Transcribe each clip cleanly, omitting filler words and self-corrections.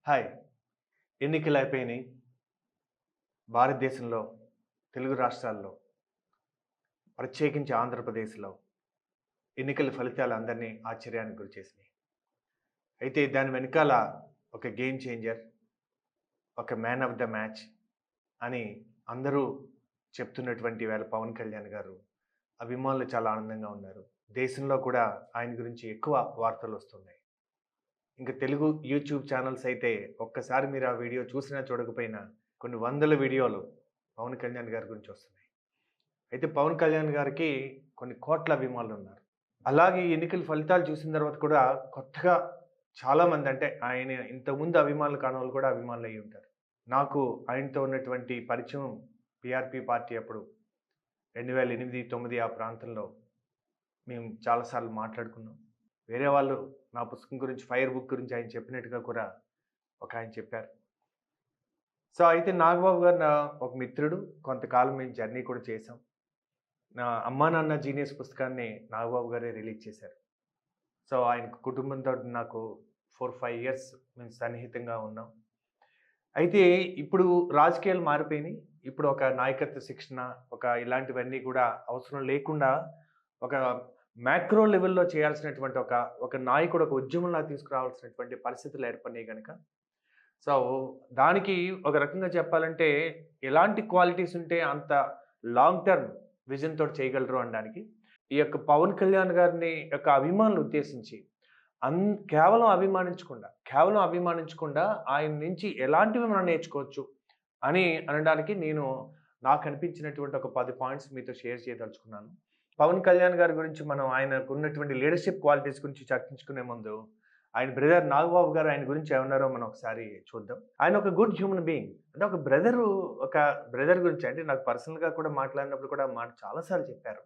Hi. ఎన్నికలయిపోయినియి. భారతదేశంలో, తెలుగు రాష్ట్రాల్లో, ప్రత్యేకించి ఆంధ్రప్రదేశ్‌లో ఎన్నికల ఫలితాలు అందరినీ ఆశ్చర్యానికి గురిచేసినాయి. అయితే దాని వెనకాల ఒక గేమ్ చేంజర్, ఒక మ్యాన్ ఆఫ్ ద మ్యాచ్ అని అందరూ చెప్తున్నటువంటి వేళ పవన్ కళ్యాణ్ గారు అభిమానులు చాలా ఆనందంగా ఉన్నారు. దేశంలో కూడా ఆయన గురించి ఎక్కువ వార్తలొస్తున్నాయి. ఇంక తెలుగు యూట్యూబ్ ఛానెల్స్ అయితే ఒక్కసారి మీరు ఆ వీడియో చూసినా చూడకపోయినా కొన్ని వందల వీడియోలు పవన్ కళ్యాణ్ గారి గురించి వస్తున్నాయి. అయితే పవన్ కళ్యాణ్ గారికి కొన్ని కోట్ల అభిమానులున్నారు. అలాగే ఈ ఎన్నికల ఫలితాలు చూసిన తర్వాత కూడా కొత్తగా చాలామంది అంటే ఆయన ఇంతకుముందు అభిమానులు కానోళ్ళు కూడా అభిమానులయ్యి ఉంటారు. నాకు ఆయనతో ఉన్నటువంటి పరిచయం పీఆర్‌పీ పార్టీ అప్పుడు 2008, 9 ఆ ప్రాంతంలో మేము చాలా సార్లు మాట్లాడుకున్నాం. వేరే వాళ్ళు నా పుస్తకం గురించి 'ఫైర్ బుక్' గురించి ఆయన చెప్పినట్టుగా కూడా ఒకాయన చెప్పారు. సో, అయితే నాగబాబు గారు నా ఒక మిత్రుడు. కొంతకాలం మేము జర్నీ కూడా చేశాం. నా 'అమ్మా నాన్న జీనియస్' పుస్తకాన్ని నాగబాబు గారే రిలీజ్ చేశారు. సో, ఆయన కుటుంబంతోటి నాకు 4, 5 ఇయర్స్ మేము సన్నిహితంగా ఉన్నాం. అయితే ఇప్పుడు రాజకీయాలు మారిపోయినియి. ఇప్పుడు ఒక నాయకత్వ శిక్షణ, ఇలాంటివన్నీ కూడా అవసరం లేకుండా ఒక మ్యాక్రో లెవెల్‌లో చేయాల్సినటువంటి ఒక నాయకుడు ఒక ఉద్యమంలా తీసుకురావాల్సినటువంటి పరిస్థితులు ఏర్పడినాయి గనక, సో, దానికి ఒక రకంగా చెప్పాలంటే ఎలాంటి క్వాలిటీస్ ఉంటే అంత లాంగ్ టర్మ్ విజన్ తోటి చేయగలరు అనడానికి, ఈ యొక్క పవన్ కళ్యాణ్ గారిని యొక్క అభిమానులు ఉద్దేశించి కేవలం అభిమానించకుండా ఆయన నుంచి ఎలాంటివి మనం నేర్చుకోవచ్చు అని అనడానికి నాకు అనిపించినటువంటి ఒక 10 పాయింట్స్ మీతో షేర్ చేయదలుచుకున్నాను. పవన్ కళ్యాణ్ గారి గురించి మనం ఆయనకున్నటువంటి లీడర్‌షిప్ క్వాలిటీస్ గురించి చర్చించుకునే ముందు, ఆయన బ్రదర్ నాగబాబు గారు ఆయన గురించి ఏమన్నారో మనం ఒకసారి చూద్దాం. ఆయన ఒక గుడ్ హ్యూమన్ బీయింగ్. అంటే ఒక బ్రదర్ గురించి అంటే నాకు పర్సనల్‌గా కూడా మాట్లాడినప్పుడు కూడా మాట చాలా సార్లు చెప్పారు.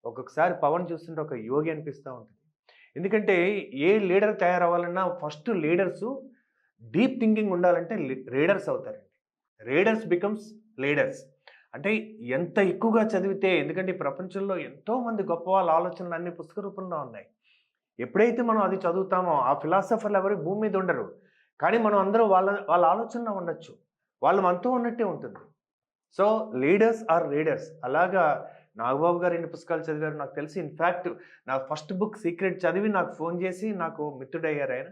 ఒక్కొక్కసారి పవన్ చూస్తుంటే ఒక యోగి అనిపిస్తా ఉంటది. ఎందుకంటే ఏ లీడర్ తయారవ్వాలన్నా ఫస్ట్ లీడర్సు డీప్ థింకింగ్ ఉండాలంటే రీడర్స్ అవుతారండి. Readers becomes leaders. అంటే ఎంత ఎక్కువగా చదివితే ఎందుకంటే ఈ ప్రపంచంలో ఎంతోమంది గొప్ప వాళ్ళ ఆలోచనలు అన్ని పుస్తక రూపంలో ఉన్నాయి. ఎప్పుడైతే మనం అది చదువుతామో ఆ ఫిలాసఫర్లు ఎవరు భూమి మీద ఉండరు. కానీ మనం అందరం వాళ్ళ వాళ్ళ ఆలోచనలో ఉండొచ్చు. వాళ్ళు మనతో ఉన్నట్టే ఉంటుంది. So, leaders are readers. అలాగా నాగబాబు గారు ఎన్ని పుస్తకాలు చదివారో నాకు తెలిసి. ఇన్‌ఫాక్ట్ నా ఫస్ట్ బుక్ 'సీక్రెట్' చదివి నాకు ఫోను చేసి నాకు మిత్రుడయ్యారాయన.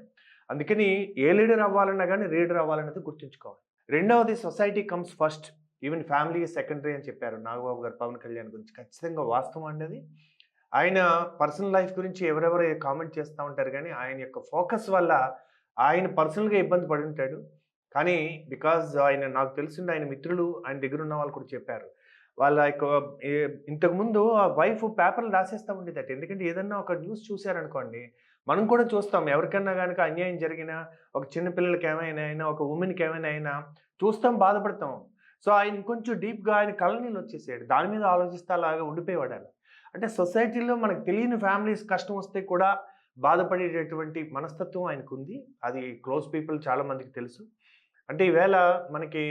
అందుకని ఏ లీడర్ అవ్వాలన్నా గాని రీడర్ అవ్వాలన్నది గుర్తుంచుకోవాలి. రెండవది society comes first. Even family is secondary అని చెప్పారు నాగబాబు గారు పవన్ కళ్యాణ్ గురించి. ఖచ్చితంగా వాస్తవం అండి అది. ఆయన పర్సనల్ లైఫ్ గురించి ఎవరెవరో కామెంట్ చేస్తా ఉంటారు గానీ, ఆయన యొక్క ఫోకస్ వల్ల ఆయన పర్సనల్‌గా ఇబ్బంది పడుంటాడు. కానీ నాకు తెలిసింది ఆయన మిత్రులు, ఆయన దగ్గరున్న వాళ్ళు కూడా చెప్పారు. వాళ్ళ యొక్క ఎ ఇంతకుముందు ఆ వైఫ్ పేపర్‌లో రాసేస్తా ఉండేదట. ఎందుకంటే ఏదన్నా ఒక న్యూస్ చూసారనుకోండి, మనం కూడా చూస్తాం. ఎవరికన్నా గనక అన్యాయం జరిగినా, ఒక చిన్న పిల్లలకి ఏమైనా అయినా, ఒక వుమెన్‌కి ఏమైనా అయినా చూస్తాం, బాధపడతాం. సో, ఆయన కొంచెం డీప్‌గా ఆయన కళ్ళనీళ్ళొచ్చేసాడు. దాని మీద ఆలోచిస్తా అలాగా ఉండిపోయేవాడాయన. అంటే సొసైటీలో మనకు తెలియని ఫ్యామిలీస్ కష్టం వస్తే కూడా బాధపడేటటువంటి మనస్తత్వం ఆయనకుంది. అది క్లోజ్ పీపుల్ చాలా మందికి తెలుసు. అంటే ఈవేళ మనకి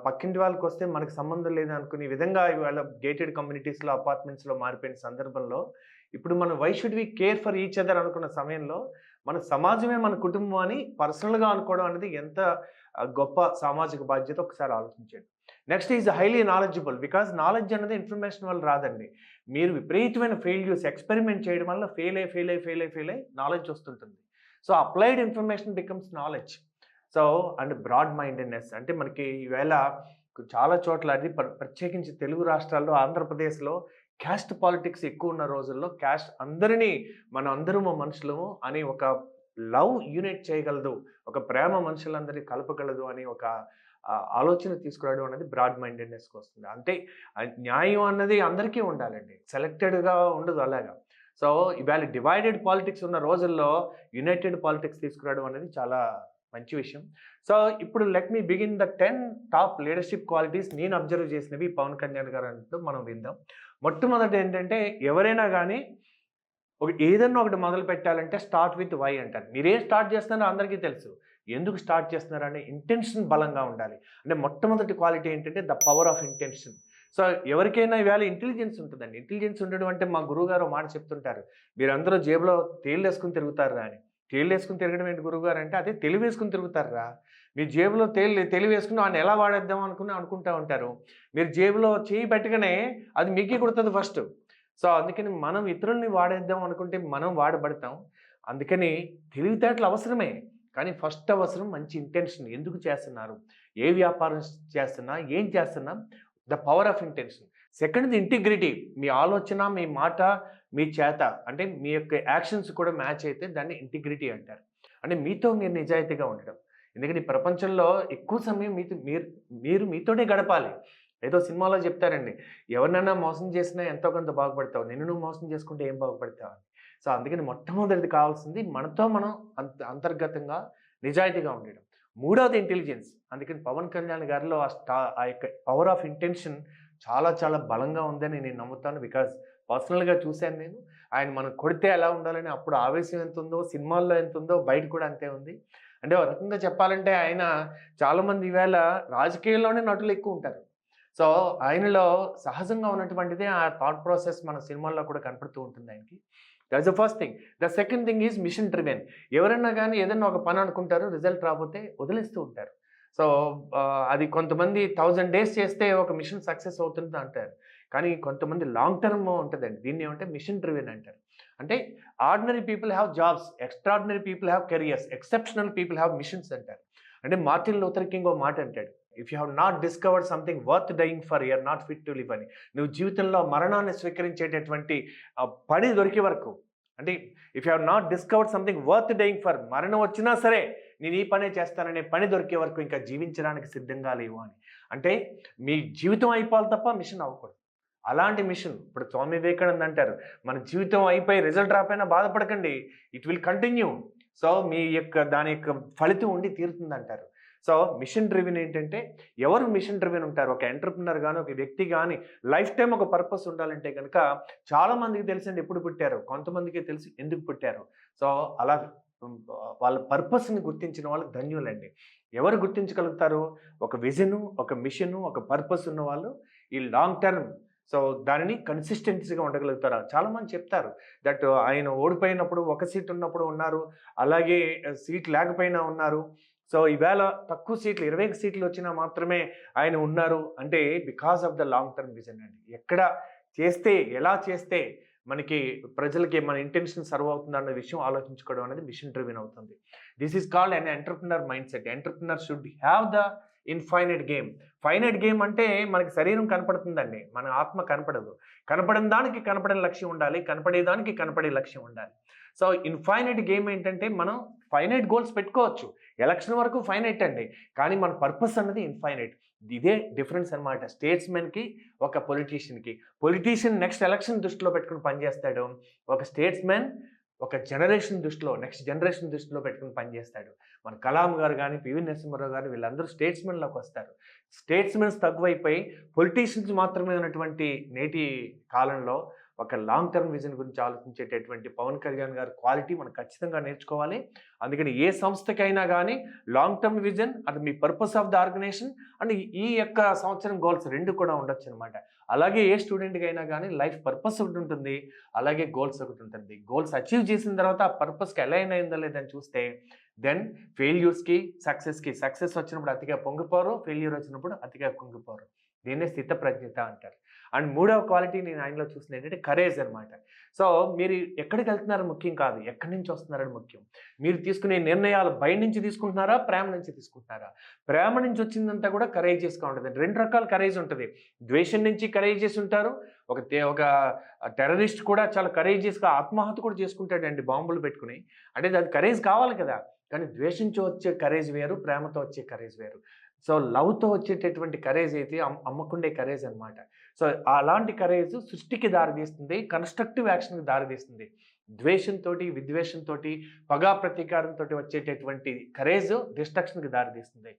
పక్కింటి వాళ్ళకొస్తే మనకు సంబంధం లేదనుకునే విధంగా ఇవాళ గేటెడ్ కమ్యూనిటీస్‌లో, అపార్ట్మెంట్స్‌లో మారిపోయిన సందర్భంలో, ఇప్పుడు మనం why should we care for each other అనుకున్న సమయంలో, మన సమాజమే మన కుటుంబం అని పర్సనల్‌గా అనుకోవడం అనేది ఎంత గొప్ప సామాజిక బాధ్యత ఒకసారి ఆలోచించండి. Next is highly knowledgeable. Because knowledge అనేది ఇన్ఫర్మేషన్ వల్ల రాదండి. మీరు విపరీతమైన ఫెయిల్యూర్స్ ఎక్స్‌పెరిమెంట్ చేయడం వల్ల ఫెయిల్ అయ్యి నాలెడ్జ్ వస్తుంటుంది. So, applied information becomes knowledge. So, and broad mindedness అంటే మనకి ఈవేళ చాలా చోట్ల అది ప్రత్యేకించి తెలుగు రాష్ట్రాల్లో, ఆంధ్రప్రదేశ్‌లో క్యాస్ట్ పాలిటిక్స్ ఎక్కువున్న రోజుల్లో మనం అందరము మనుషులము అని ఒక లవ్ యూనిట్ చేయగలదు. ఒక ప్రేమ మనుషులందరినీ కలపగలదు అని ఒక ఆలోచన తీసుకురావడం అనేది బ్రాడ్ మైండెడ్‌నెస్‌కొస్తుంది. అంటే న్యాయం అన్నది అందరికీ ఉండాలండి. సెలెక్టెడ్‌గా ఉండదు అలాగా. సో, ఇవాళ డివైడెడ్ పాలిటిక్స్ ఉన్న రోజుల్లో యునైటెడ్ పాలిటిక్స్ తీసుకురావడం అనేది చాలా మంచి విషయం. సో, ఇప్పుడు let me begin the 10 top leadership qualities నేను అబ్జర్వ్ చేసినవి పవన్ కళ్యాణ్ గారంటూ మనం విందాం. మొట్టమొదట ఏంటంటే ఎవరైనా గాని ఏదన్నా ఒకటి మొదలుపెట్టాలంటే స్టార్ట్ విత్ వై అంటారు. మీరేం స్టార్ట్ చేస్తున్నారో అందరికీ తెలుసు. ఎందుకు స్టార్ట్ చేస్తున్నారనే ఇంటెన్షన్ బలంగా ఉండాలి. అంటే మొట్టమొదటి క్వాలిటీ ఏంటంటే the power of intention. So, ఎవరికైనా ఈవేళ ఇంటెలిజెన్స్ ఉంటదండి. ఇంటెలిజెన్స్ ఉండడం అంటే మా గురువుగారు ఓ మాట చెప్తుంటారు. మీరందరూ జేబులో తేళ్ళేసుకొని తిరుగుతారురా అని. తేళ్ళేసుకొని తిరగడం ఏంటి గురువుగారు అంటే, అదే తెలివేసుకొని తిరుగుతార్రా. మీ జేబులో తెలివేసుకొని వాడిని ఎలా వాడేద్దాం అనుకుంటా ఉంటారు. మీరు జేబులో చెయ్యి పెట్టగానే అది మీకే కుడతది ఫస్టు. సో, అందుకని మనం ఇతరుల్ని వాడేద్దాం అనుకుంటే మనం వాడబడతాం. అందుకని తెలివితేటలు అవసరమే. కానీ ఫస్ట్ అవసరం మంచి ఇంటెన్షన్. ఎందుకు చేస్తున్నారు? ఏ వ్యాపారం చేస్తున్నా, ఏం చేస్తున్నా ద పవర్ ఆఫ్ ఇంటెన్షన్. సెకండ్‌ది ఇంటిగ్రిటీ. మీ ఆలోచన, మీ మాట, మీ చేత అంటే మీ యొక్క యాక్షన్స్ కూడా మ్యాచ్ అయితే దాన్ని ఇంటిగ్రిటీ అంటారు. అంటే మీతో మీరు నిజాయితీగా ఉండడం. ఎందుకంటే ఈ ప్రపంచంలో ఎక్కువ సమయం మీరు మీతోనే గడపాలి. ఏదో సినిమాలో చెప్తారండి. ఎవరినైనా మోసం చేసినా ఎంతో కొంత బాగుపడతావు. నిన్ను నువ్వు మోసం చేసుకుంటే ఏం బాగుపడతావు అని. సో, అందుకని మొట్టమొదటిది కావాల్సింది మనతో మనం అంతర్గతంగా నిజాయితీగా ఉండడం. మూడవది ఇంటెలిజెన్స్. అందుకని పవన్ కళ్యాణ్ గారిలో ఆ యొక్క పవర్ ఆఫ్ ఇంటెన్షన్ చాలా చాలా బలంగా ఉందని నేను నమ్ముతాను. బికాజ్ పర్సనల్‌గా చూసాను నేను. ఆయన మనం కొడితే ఎలా ఉండాలని అప్పుడు ఆవేశం ఎంతుందో, సినిమాల్లో ఎంతుందో బయట కూడా అంతే ఉంది. అంటే ఒక రకంగా చెప్పాలంటే ఆయన చాలామంది ఈవేళ రాజకీయాల్లోనే నటులు ఎక్కువ ఉంటారు. సో, ఆయనలో సహజంగా ఉన్నటువంటిదే ఆ థాట్ ప్రాసెస్ మన సినిమాల్లో కూడా కనపడుతూ ఉంటుంది ఆయనకి. That's the first thing. The second thing is mission driven. ఎవరైనా గానీ ఏదన్నా ఒక పని అనుకుంటారు. రిజల్ట్ రాకపోతే వదిలేస్తూ ఉంటారు. సో, అది కొంతమంది 1000 డేస్ చేస్తే ఒక మిషన్ సక్సెస్ అవుతుంది అంటారు. కానీ కొంతమంది లాంగ్ టర్మ్ ఉంటదండి. దీన్నేమంటే మిషన్ డ్రివెన్ అంటారు. అంటే ordinary people have jobs, extraordinary people have careers, exceptional people have missions అంటారు. అంటే మార్టిన్ లూథర్ కింగ్ ఓ మాట అంటాడు. If you have not discovered something worth dying for you are not fit to live అని. నువ్వు జీవితంలో మరణాన్ని స్వీకరించేటటువంటి పని దొరికే వరకు అంటే if you have not discovered something worth dying for, మరణం వచ్చినా సరే నేను ఈ పనే చేస్తాననే పని దొరికే వరకు ఇంకా జీవించడానికి సిద్ధంగా లేవు అని. అంటే మీ జీవితం అయిపోవాలి తప్ప మిషన్ అవ్వకూడదు. అలాంటి మిషన్ ఇప్పుడు స్వామి వివేకానంద అంటారు, మన జీవితం అయిపోయి రిజల్ట్ రాకపోయినా బాధపడకండి, ఇట్ విల్ కంటిన్యూ. సో, మీ యొక్క దాని యొక్క ఫలితం ఉండి తీరుతుందంటారు. సో, మిషన్ డ్రివెన్ ఏంటంటే ఎవరు మిషన్ డ్రివెన్ ఉంటారు? ఒక ఎంటర్‌ప్రెన్యూర్ గాని, ఒక వ్యక్తి గాని లైఫ్ టైమ్ ఒక పర్పస్ ఉండాలంటే గనక చాలా మందికి తెలుసండి ఎప్పుడు పుట్టారో. కొంతమందికే తెలుసు ఎందుకు పుట్టారో. సో, అలా వాళ్ళ పర్పస్‌ని గుర్తించిన వాళ్ళు ధన్యులండి. ఎవరు గుర్తించగలుగుతారు? ఒక విజను, ఒక మిషను, ఒక పర్పస్ ఉన్నవాళ్ళు ఈ లాంగ్ టర్మ్ సో, దానిని కన్సిస్టెన్సీగా ఉండగలుగుతారు. చాలామంది చెప్తారు దట్ ఆయన ఓడిపోయినప్పుడు ఒక సీట్ ఉన్నప్పుడు ఉన్నారు. అలాగే సీట్ లేకపోయినా ఉన్నారు. సో, ఈవేళ తక్కువ సీట్లు 21 సీట్లు వచ్చినా మాత్రమే ఆయన ఉన్నారు. అంటే because of the long term vision అండి. ఎక్కడ చేస్తే, ఎలా చేస్తే మనకి ప్రజలకి మన ఇంటెన్షన్ సర్వ్ అవుతుందన్న విషయం ఆలోచించుకోవడం అనేది మిషన్ డ్రివెన్ అవుతుంది. This is called an entrepreneur mind set. Entrepreneur should have the infinite game. Finite game అంటే మనకి శరీరం కనపడుతుందండి. మన ఆత్మ కనపడదు. కనపడని దానికి కనపడని లక్ష్యం ఉండాలి. కనపడేదానికి కనపడే లక్ష్యం ఉండాలి. సో, ఇన్‌ఫైనైట్ గేమ్ ఏంటంటే మనం ఫైనైట్ గోల్స్ పెట్టుకోవచ్చు. ఎలక్షన్ వరకు ఫైనైట్ అండి. కానీ మన పర్పస్ అన్నది ఇన్‌ఫైనైట్. ఇదే డిఫరెన్స్ అన్నమాట. స్టేట్స్‌మెన్‌కి, ఒక పొలిటీషియన్‌కి. పొలిటీషియన్ నెక్స్ట్ ఎలక్షన్ దృష్టిలో పెట్టుకొని పనిచేస్తాడు. ఒక స్టేట్స్‌మెన్ ఒక జనరేషన్ దృష్టిలో, నెక్స్ట్ జనరేషన్ దృష్టిలో పెట్టుకొని పనిచేస్తాడు. మన కలాం గారు గాని, పివి నరసింహారావు గారు వీళ్ళందరూ స్టేట్స్‌మెన్‌లోకొస్తారు. స్టేట్స్‌మెన్స్ తక్కువైపోయి పొలిటీషియన్స్ మాత్రమే ఉన్నటువంటి నేటి కాలంలో ఒక లాంగ్ టర్మ్ విజన్ గురించి ఆలోచించేటటువంటి పవన్ కళ్యాణ్ గారి క్వాలిటీ మనం ఖచ్చితంగా నేర్చుకోవాలి. అందుకని ఏ సంస్థకైనా గానీ లాంగ్ టర్మ్ విజన్, అది మీ purpose of the organization and ఈ యొక్క సంవత్సరం గోల్స్ 2 కూడా ఉండొచ్చనమాట. అలాగే ఏ స్టూడెంట్‌కైనా గానీ లైఫ్ పర్పస్ ఒకటుంటుంది. అలాగే గోల్స్ ఒకటుంటుంది. గోల్స్ అచీవ్ చేసిన తర్వాత ఆ పర్పస్‌కి అలైన్ అయిందా లేదని చూస్తే దెన్ ఫెయిల్యూర్స్‌కి, సక్సెస్ వచ్చినప్పుడు అతిగా పొంగిపోరు. ఫెయిల్యూర్ వచ్చినప్పుడు అతిగా కుంగిపోరు. దీన్నే స్థితప్రజ్ఞత అంటారు. అండ్ మూడవ క్వాలిటీ నేను ఆయనలో చూసింది ఏంటంటే కరేజ్ అనమాట. సో, మీరు ఎక్కడికెళ్తున్నారు ముఖ్యం కాదు. ఎక్కడి నుంచి వస్తున్నారని ముఖ్యం. మీరు తీసుకునే నిర్ణయాలు బయట నుంచి తీసుకుంటున్నారా? ప్రేమ నుంచి తీసుకుంటున్నారా? ప్రేమ నుంచి వచ్చిందంతా కూడా కరేజియస్‌గా ఉంటదండి. 2 రకాల కరేజ్ ఉంటది. ద్వేషం నుంచి కరేజియస్ ఉంటారు. ఒక టెర్రరిస్ట్ కూడా చాలా కరేజియస్‌గా ఆత్మహత్య కూడా చేసుకుంటాడండి బాంబులు పెట్టుకొని. అంటే అది కరేజ్ కావాలి కదా! కానీ ద్వేషంతో వచ్చే కరేజ్ వేరు. ప్రేమతో వచ్చే కరేజ్ వేరు. సో, లవ్‌తో వచ్చేటటువంటి కరేజ్ అయితే అమ్మకుండే కరేజ్ అనమాట. సో, అలాంటి కరేజ్ సృష్టికి దారితీస్తుంది. కన్‌స్ట్రక్టివ్ యాక్షన్‌కి దారితీస్తుంది. ద్వేషంతోటి, విద్వేషంతోటి, పగా ప్రతీకారంతోటి వచ్చేటటువంటి కరేజ్ డిస్ట్రక్షన్‌కి దారితీస్తుంది.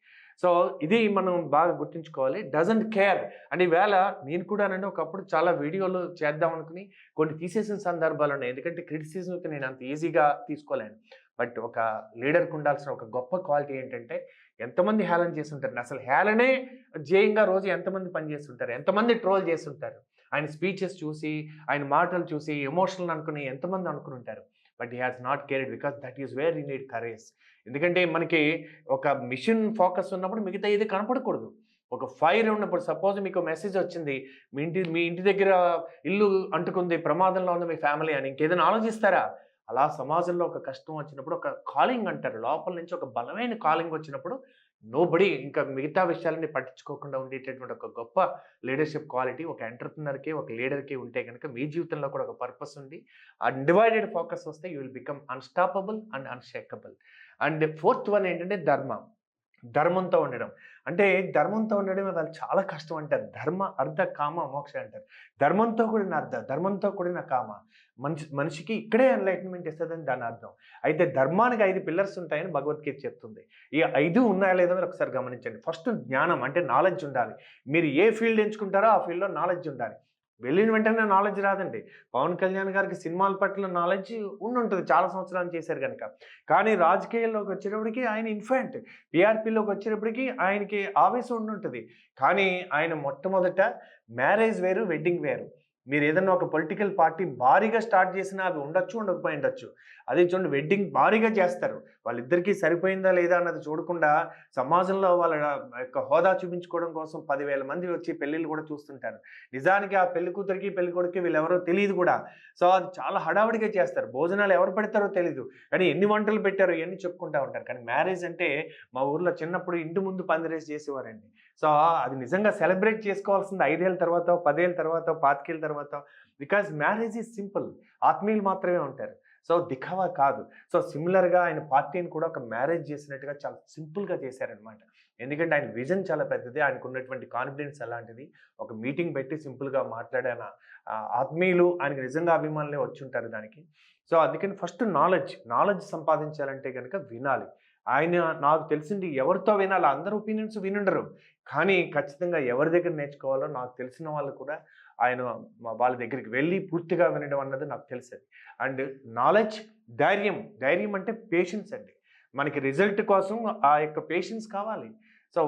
సో, ఇది మనం బాగా గుర్తుంచుకోవాలి. డజంట్ కేర్ అంటే ఈవేళ నేను కూడానండి ఒకప్పుడు చాలా వీడియోలు చేద్దాం అనుకుని కొన్ని తీసేసిన సందర్భాలున్నాయి. ఎందుకంటే క్రిటిసిజంకి నేను అంత ఈజీగా తీసుకోలేను. బట్ ఒక లీడర్‌కి ఉండాల్సిన ఒక గొప్ప క్వాలిటీ ఏంటంటే ఎంతమంది హేళన చేసుంటారండి. అసలు హేళనే ధ్యేయంగా రోజు ఎంతమంది పని చేస్తుంటారు. ఎంతమంది ట్రోల్ చేసుంటారు. ఆయన స్పీచెస్ చూసి, ఆయన మాటలు చూసి ఎమోషనల్ అనుకుని ఎంతమంది అనుకుని ఉంటారు. But he has not cared because that is where you need courage. ఎందుకంటే మనకి ఒక మిషన్ ఫోకస్ ఉన్నప్పుడు మిగతా ఇది కనపడకూడదు. ఒక ఫైర్ ఉన్నప్పుడు సపోజ్ మీకు మెసేజ్ వచ్చింది, మీ ఇంటి దగ్గర ఇల్లు అంటుకుంది, ప్రమాదంలో ఉంది మీ ఫ్యామిలీ అని, ఇంకేదైనా ఆలోచిస్తారా? అలా సమాజంలో ఒక కష్టం వచ్చినప్పుడు ఒక కాలింగ్ అంటారు, లోపల నుంచి ఒక బలమైన కాలింగ్ వచ్చినప్పుడు నోబడీ ఇంకా మిగతా విషయాలని పట్టించుకోకుండా ఉండేటటువంటి ఒక గొప్ప లీడర్షిప్ క్వాలిటీ ఒక ఎంటర్‌ప్రెన్యూర్‌కి, ఒక లీడర్‌కి ఉంటే గనుక మీ జీవితంలో కూడా ఒక పర్పస్ ఉండి అన్‌డివైడెడ్ ఫోకస్ వస్తే you will become unstoppable and unshakeable. And fourth one ఏంటంటే ధర్మంతో ఉండడం. అంటే ధర్మంతో ఉండడం అది చాలా కష్టం అంటారు. ధర్మ, అర్థ, కామ, మోక్ష అంటారు. ధర్మంతో కూడిన అర్థ, ధర్మంతో కూడిన కామ. మనిషికి ఇక్కడే ఎన్‌లైటన్‌మెంట్ ఇస్తదని దాని అర్థం. అయితే ధర్మానికి 5 పిల్లర్స్ ఉంటాయని భగవద్గీత చెప్తుంది. ఈ 5 ఉన్నాయా లేదో మీరు ఒకసారి గమనించండి. ఫస్ట్ జ్ఞానం అంటే నాలెడ్జ్ ఉండాలి. మీరు ఏ ఫీల్డ్ ఎంచుకుంటారో ఆ ఫీల్డ్‌లో నాలెడ్జ్ ఉండాలి. వెళ్ళిన వెంటనే నాలెడ్జ్ రాదండి. పవన్ కళ్యాణ్ గారికి సినిమాల పట్ల నాలెడ్జ్ ఉండుంటది, చాలా సంవత్సరాలు చేశారు గనక. కానీ రాజకీయాల్లోకి వచ్చేటప్పటికి ఆయన ఇన్ఫాంట్. టీఆర్‌పీలోకి వచ్చేటప్పటికి ఆయనకి ఆవేశం ఉండుంటది. కానీ ఆయన మొట్టమొదట మ్యారేజ్ వేరు, వెడ్డింగ్ వేరు. మీరు ఏదన్నా ఒక పొలిటికల్ పార్టీ భారీగా స్టార్ట్ చేసినా అవి ఉండొచ్చు, ఉండకపోయి ఉండొచ్చు. అదే చూడండి, వెడ్డింగ్ భారీగా చేస్తారు. వాళ్ళిద్దరికీ సరిపోయిందా లేదా అన్నది చూడకుండా సమాజంలో వాళ్ళ యొక్క హోదా చూపించుకోవడం కోసం 10,000 మంది వచ్చి పెళ్ళిళ్ళు కూడా చూస్తుంటారు. నిజానికి ఆ పెళ్లి కూతురికి, పెళ్లి కొడుకుకి వీళ్ళెవరో తెలియదు కూడా. సో అది చాలా హడావిడిగా చేస్తారు. భోజనాలు ఎవరు పెడతారో తెలీదు. కానీ ఎన్ని వంటలు పెట్టారో ఇవన్నీ చెప్పుకుంటా ఉంటారు. కానీ మ్యారేజ్ అంటే మా ఊర్లో చిన్నప్పుడు ఇంటి ముందు పందిరేసి చేసేవారండి. సో అది నిజంగా సెలబ్రేట్ చేసుకోవాల్సింది 5 ఏళ్ళ తర్వాత, 10 ఏళ్ళ తర్వాత, 25 ఏళ్ళ తర్వాత. Because marriage is simple. ఆత్మీయులు మాత్రమే ఉంటారు. సో దిఖావా కాదు. సో సిమిలర్‌గా ఆయన పార్టీని కూడా ఒక మ్యారేజ్ చేసినట్టుగా చాలా సింపుల్‌గా చేశారనమాట. ఎందుకంటే ఆయన విజన్ చాలా పెద్దది. ఆయనకున్నటువంటి కాన్ఫిడెన్స్ అలాంటిది. ఒక మీటింగ్ పెట్టి సింపుల్‌గా మాట్లాడాన ఆత్మీయులు ఆయనకు నిజంగా అభిమానులే వచ్చుంటారు దానికి. సో అందుకని ఫస్ట్ నాలెడ్జ్ సంపాదించాలంటే గనక వినాలి. ఆయన నాకు తెలిసింది ఎవరితో వినాలి, అందరి ఒపీనియన్స్ వినుండరు. కానీ ఖచ్చితంగా ఎవరి దగ్గర నేర్చుకోవాలో నాకు తెలిసిన వాళ్ళు కూడా ఆయన వాళ్ళ దగ్గరికి వెళ్ళి పూర్తిగా వినడం అన్నది నాకు తెలుసది. అండ్ నాలెడ్జ్, ధైర్యం అంటే పేషెన్స్ అండి. మనకి రిజల్ట్ కోసం ఆ యొక్క పేషెన్స్ కావాలి. సో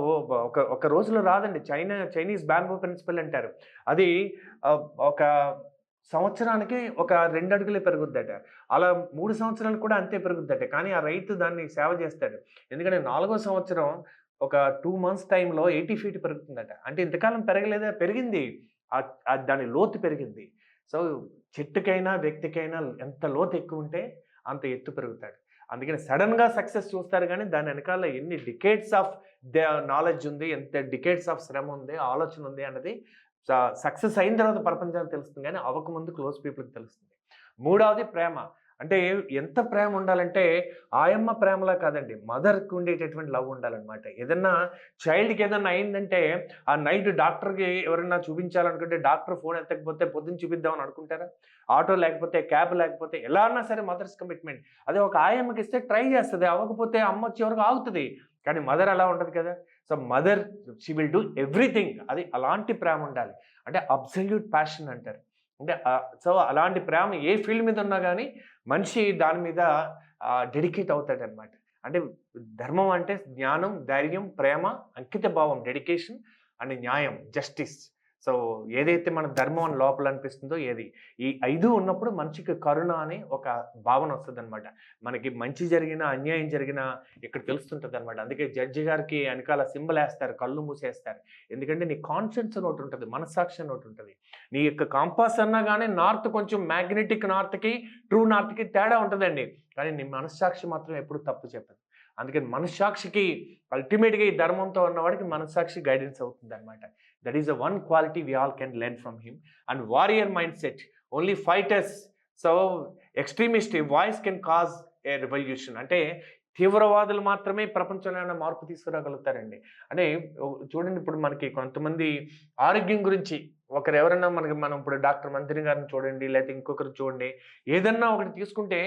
ఒక రోజులో రాదండి. చైనీస్ బ్యాంబూ ప్రిన్సిపల్ అంటారు. అది ఒక సంవత్సరానికి ఒక 2 అడుగులే పెరుగుద్దట. అలా 3 సంవత్సరాలు కూడా అంతే పెరుగుద్దట. కానీ ఆ రైతు దాన్ని సేవ చేస్తాడు. ఎందుకంటే 4వ సంవత్సరం ఒక 2 మంత్స్ టైంలో 80 ఫీట్ పెరుగుతుందట. అంటే ఇంతకాలం పెరగలేదా? పెరిగింది. దాని లోతు పెరిగింది. సో చెట్టుకైనా, వ్యక్తికైనా ఎంత లోతు ఎక్కువుంటే అంత ఎత్తు పెరుగుతాడు. అందుకని సడెన్‌గా సక్సెస్ చూస్తారు గానీ దాని వెనకాల ఎన్ని డికేడ్స్ ఆఫ్ నాలెడ్జ్ ఉంది, ఎంత డికేడ్స్ ఆఫ్ శ్రమ ఉంది, ఆలోచన ఉంది అన్నది సక్సెస్ అయిన తర్వాత ప్రపంచానికి తెలుస్తుంది గానీ అవ్వకముందు క్లోజ్ పీపుల్‌కి తెలుస్తుంది. మూడవది ప్రేమ. అంటే ఎంత ప్రేమ ఉండాలంటే ఆయమ్మ ప్రేమలా కాదండి. మదర్‌కి ఉండేటటువంటి లవ్ ఉండాలనమాట. ఏదన్నా చైల్డ్‌కి ఏదన్నా అయిందంటే ఆ నైట్ డాక్టర్‌కి ఎవరైనా చూపించాలనుకుంటే డాక్టర్ ఫోన్ ఎత్తకపోతే పొద్దున్న చూపిద్దామని అనుకుంటారా? ఆటో లేకపోతే, క్యాబ్ లేకపోతే ఎలా అన్నా సరే మదర్స్ కమిట్మెంట్. అదే ఒక ఆయమ్మకి ఇస్తే ట్రై చేస్తది. అవ్వకపోతే అమ్మ వచ్చే వరకు ఆగుతది. కానీ మదర్ అలా ఉండదు కదా! So mother she will do everything. అది అలాంటి ప్రేమ ఉండాలి. అంటే అబ్సల్యూట్ ప్యాషన్ అంటారు. అంటే సో అలాంటి ప్రేమ ఏ ఫీల్డ్ మీద ఉన్నా గానీ మనిషి దాని మీద డెడికేట్ అవుతాడనమాట. అంటే ధర్మం అంటే జ్ఞానం, ధైర్యం, ప్రేమ, అంకిత భావం, డెడికేషన్ అండ్ న్యాయం, జస్టిస్. సో ఏదైతే మన ధర్మం అని లోపల అనిపిస్తుందో ఈ 5 ఉన్నప్పుడు మనిషికి కరుణ అనే ఒక భావన వస్తదనమాట. మనకి మంచి జరిగినా, అన్యాయం జరిగినా ఇక్కడ తెలుస్తుంటదనమాట. అందుకే జడ్జి గారికి వెనకాల సింబల్ ఏస్తారు, కళ్ళు మూసేస్తారు. ఎందుకంటే నీ కాన్షియన్స్ అని ఒకటుంటది, మనస్సాక్షి అని ఒకటుంటది. నీ యొక్క కంపాస్ అన్నా గానీ నార్త్ కొంచెం మ్యాగ్నెటిక్ నార్త్‌కి, ట్రూ నార్త్‌కి తేడా ఉంటదండి. కానీ నీ మనస్సాక్షి మాత్రం ఎప్పుడు తప్పు చెప్పదు. అందుకని మనస్సాక్షికి అల్టిమేట్‌గా ఈ ధర్మంతో ఉన్నవాడికి మనస్సాక్షి గైడెన్స్ అవుతుందనమాట. That is the one quality we all can learn from him. And warrior mindset, only fighters. So extremist voice can cause a revolution. అంటే తీవ్రవాదులు మాత్రమే ప్రపంచంలో ఏమైనా మార్పు తీసుకురాగలుగుతారండి. అంటే చూడండి, ఇప్పుడు మనకి కొంతమంది ఆరోగ్యం గురించి ఎవరైనా మనం ఇప్పుడు డాక్టర్ మంత్రి గారిని చూడండి, లేకపోతే ఇంకొకరు చూడండి, ఏదన్నా ఒకటి తీసుకుంటే